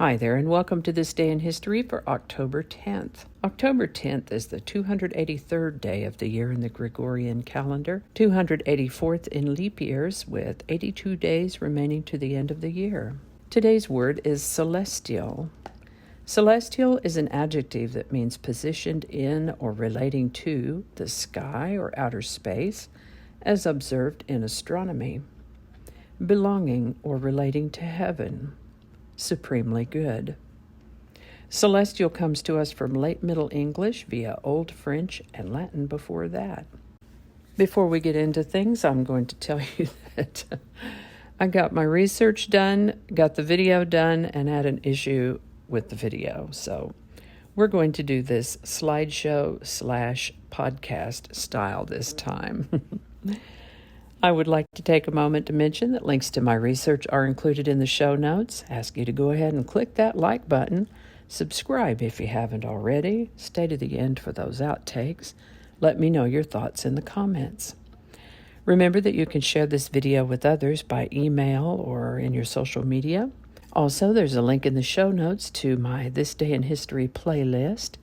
Hi there, and welcome to This Day in History for October 10th. October 10th is the 283rd day of the year in the Gregorian calendar, 284th in leap years, with 82 days remaining to the end of the year. Today's word is celestial. Celestial is an adjective that means positioned in or relating to the sky or outer space, as observed in astronomy. Belonging or relating to heaven. Supremely good. Celestial comes to us from late Middle English via Old French and Latin before that. Before we get into things, I'm going to tell you that I got my research done, got the video done, and had an issue with the video. So we're going to do this slideshow/podcast style this time. I would like to take a moment to mention that links to my research are included in the show notes. Ask you to go ahead and click that like button. Subscribe if you haven't already. Stay to the end for those outtakes. Let me know your thoughts in the comments. Remember that you can share this video with others by email or in your social media. Also, there's a link in the show notes to my This Day in History playlist,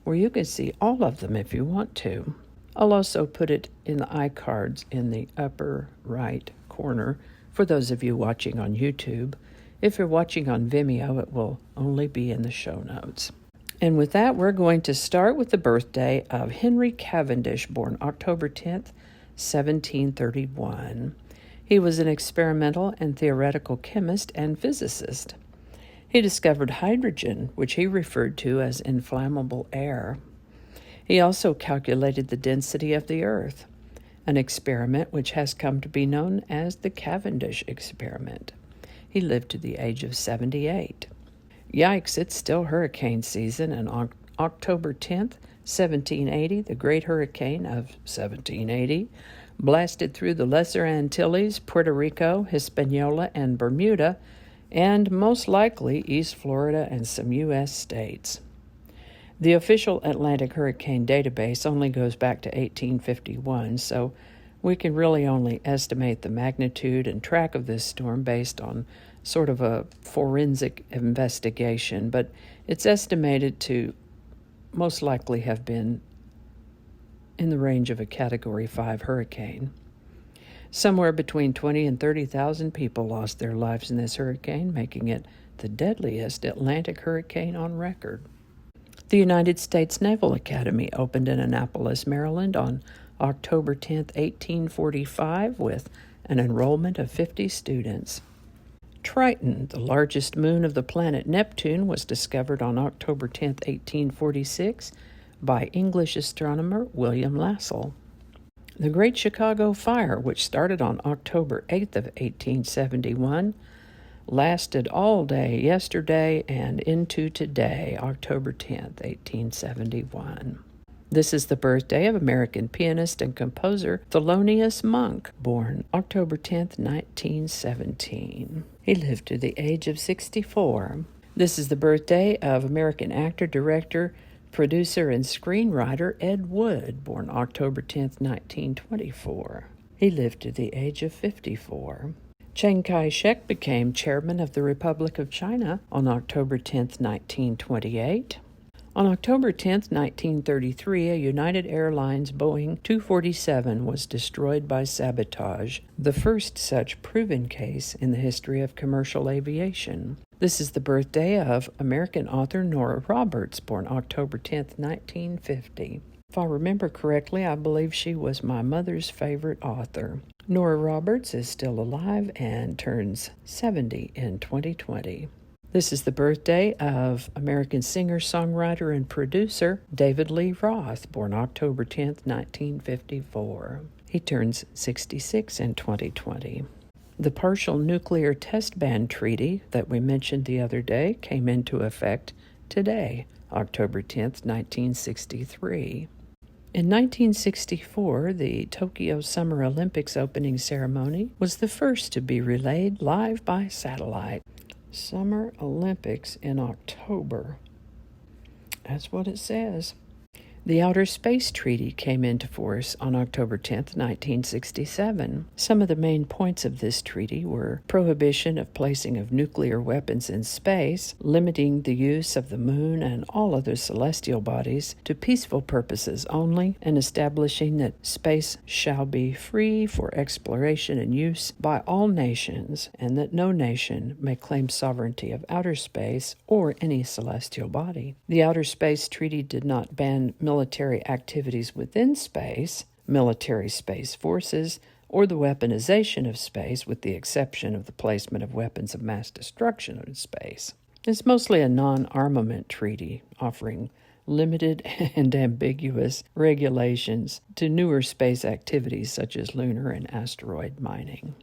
where you can see all of them if you want to. I'll also put it in the iCards in the upper right corner for those of you watching on YouTube. If you're watching on Vimeo, it will only be in the show notes. And with that, we're going to start with the birthday of Henry Cavendish, born October 10th, 1731. He was an experimental and theoretical chemist and physicist. He discovered hydrogen, which he referred to as inflammable air. He also calculated the density of the Earth, an experiment which has come to be known as the Cavendish experiment. He lived to the age of 78. Yikes, it's still hurricane season, and on October 10th, 1780, the Great Hurricane of 1780, blasted through the Lesser Antilles, Puerto Rico, Hispaniola, and Bermuda, and most likely East Florida and some U.S. states. The official Atlantic Hurricane Database only goes back to 1851, so we can really only estimate the magnitude and track of this storm based on sort of a forensic investigation, but it's estimated to most likely have been in the range of a Category 5 hurricane. Somewhere between 20 and 30,000 people lost their lives in this hurricane, making it the deadliest Atlantic hurricane on record. The United States Naval Academy opened in Annapolis, Maryland on October 10, 1845, with an enrollment of 50 students. Triton, the largest moon of the planet Neptune, was discovered on October 10, 1846, by English astronomer William Lassell. The Great Chicago Fire, which started on October 8th of 1871, lasted all day yesterday and into today, October 10th, 1871. This is the birthday of American pianist and composer Thelonious Monk, born October 10th, 1917. He lived to the age of 64. This is the birthday of American actor, director, producer, and screenwriter Ed Wood, born October 10th, 1924. He lived to the age of 54. Chiang Kai-shek became chairman of the Republic of China on October 10, 1928. On October 10, 1933, a United Airlines Boeing 247 was destroyed by sabotage, the first such proven case in the history of commercial aviation. This is the birthday of American author Nora Roberts, born October 10, 1950. If I remember correctly, I believe she was my mother's favorite author. Nora Roberts is still alive and turns 70 in 2020. This is the birthday of American singer, songwriter, and producer David Lee Roth, born October 10, 1954. He turns 66 in 2020. The Partial Nuclear Test Ban Treaty that we mentioned the other day came into effect today, October 10, 1963. In 1964, the Tokyo Summer Olympics opening ceremony was the first to be relayed live by satellite. Summer Olympics in October. That's what it says. The Outer Space Treaty came into force on October 10, 1967. Some of the main points of this treaty were prohibition of placing of nuclear weapons in space, limiting the use of the moon and all other celestial bodies to peaceful purposes only, and establishing that space shall be free for exploration and use by all nations, and that no nation may claim sovereignty of outer space or any celestial body. The Outer Space Treaty did not ban military activities within space, military space forces, or the weaponization of space, with the exception of the placement of weapons of mass destruction in space. It's mostly a non-armament treaty, offering limited and ambiguous regulations to newer space activities such as lunar and asteroid mining.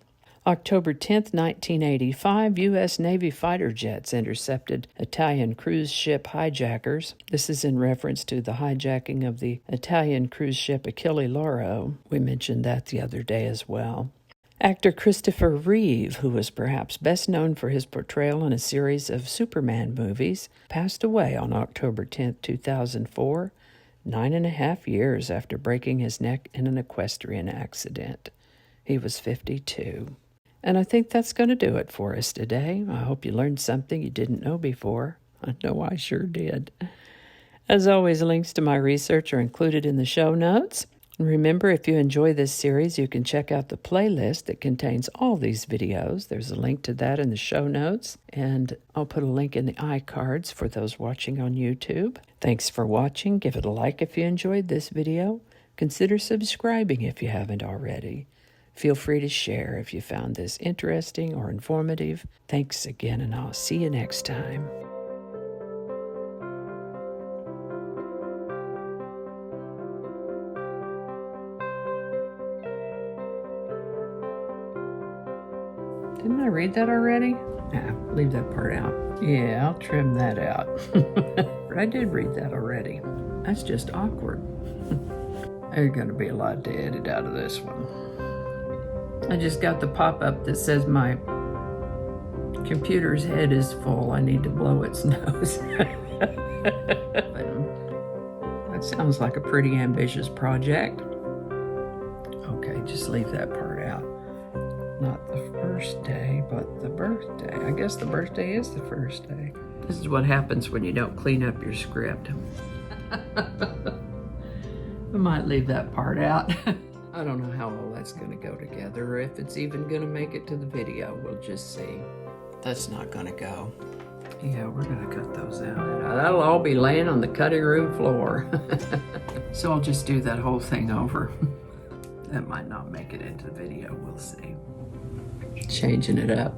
October 10, 1985, U.S. Navy fighter jets intercepted Italian cruise ship hijackers. This is in reference to the hijacking of the Italian cruise ship Achille Lauro. We mentioned that the other day as well. Actor Christopher Reeve, who was perhaps best known for his portrayal in a series of Superman movies, passed away on October 10, 2004, 9.5 years after breaking his neck in an equestrian accident. He was 52. And I think that's going to do it for us today. I hope you learned something you didn't know before. I know I sure did. As always, links to my research are included in the show notes. And remember, if you enjoy this series, you can check out the playlist that contains all these videos. There's a link to that in the show notes, and I'll put a link in the iCards for those watching on YouTube. Thanks for watching. Give it a like if you enjoyed this video. Consider subscribing if you haven't already. Feel free to share if you found this interesting or informative. Thanks again, and I'll see you next time. Didn't I read that already? Nah, leave that part out. Yeah, I'll trim that out. I did read that already. That's just awkward. There's going to be a lot to edit out of this one. I just got the pop-up that says my computer's head is full. I need to blow its nose. That sounds like a pretty ambitious project. Okay, just leave that part out. Not the first day, but the birthday. I guess the birthday is the first day. This is what happens when you don't clean up your script. I might leave that part out. I don't know how all that's going to go together, or if it's even going to make it to the video. We'll just see. That's not going to go. Yeah, we're going to cut those out. That'll all be laying on the cutting room floor. So I'll just do that whole thing over. That might not make it into the video. We'll see. Changing it up.